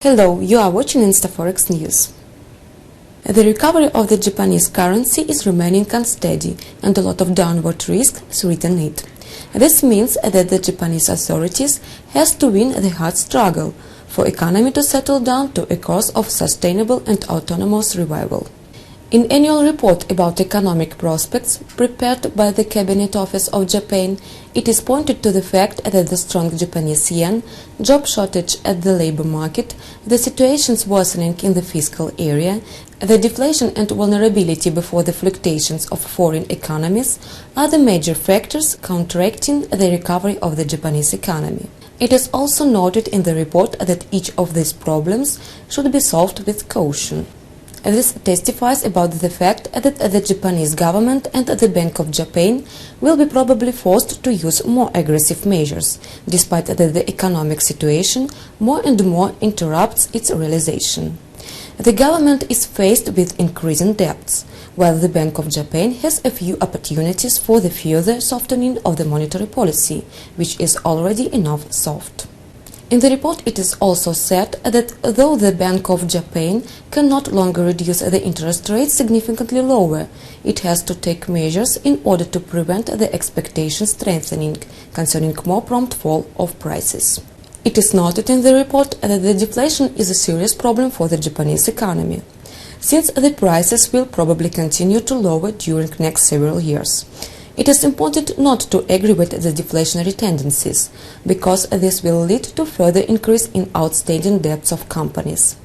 Hello, you are watching InstaForex News. The recovery of the Japanese currency is remaining unsteady and a lot of downward risk is written in it. This means that the Japanese authorities has to win the hard struggle for economy to settle down to a course of sustainable and autonomous revival. In annual report about economic prospects prepared by the Cabinet Office of Japan, it is pointed to the fact that the strong Japanese yen, job shortage at the labor market, the situations worsening in the fiscal area, the deflation and vulnerability before the fluctuations of foreign economies are the major factors counteracting the recovery of the Japanese economy. It is also noted in the report that each of these problems should be solved with caution. This testifies about the fact that the Japanese government and the Bank of Japan will be probably forced to use more aggressive measures, despite that the economic situation more and more interrupts its realization. The government is faced with increasing debts, while the Bank of Japan has a few opportunities for the further softening of the monetary policy, which is already enough soft. In the report it is also said that though the Bank of Japan can no longer reduce the interest rate significantly lower, it has to take measures in order to prevent the expectation strengthening concerning more prompt fall of prices. It is noted in the report that the deflation is a serious problem for the Japanese economy, since the prices will probably continue to lower during next several years. It is important not to aggravate the deflationary tendencies, because this will lead to further increase in outstanding debts of companies.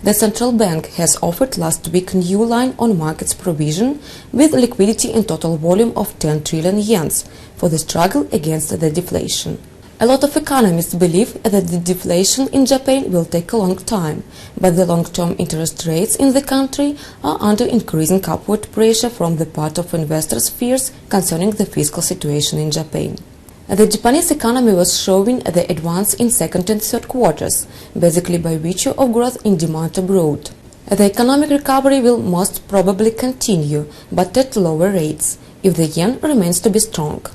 The central bank has offered last week a new line on markets provision with liquidity in total volume of 10 trillion yen for the struggle against the deflation. A lot of economists believe that the deflation in Japan will take a long time, but the long-term interest rates in the country are under increasing upward pressure from the part of investors' fears concerning the fiscal situation in Japan. The Japanese economy was showing the advance in second and third quarters, basically by virtue of growth in demand abroad. The economic recovery will most probably continue, but at lower rates, if the yen remains to be strong.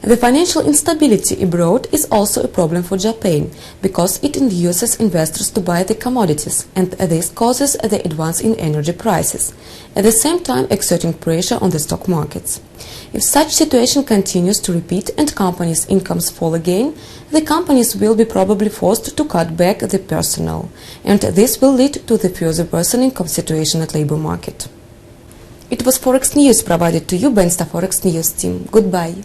The financial instability abroad is also a problem for Japan, because it induces investors to buy the commodities, and this causes the advance in energy prices, at the same time exerting pressure on the stock markets. If such situation continues to repeat and companies' incomes fall again, the companies will be probably forced to cut back the personnel, and this will lead to the further worsening of situation at labor market. It was Forex News provided to you by InstaForex News team. Goodbye.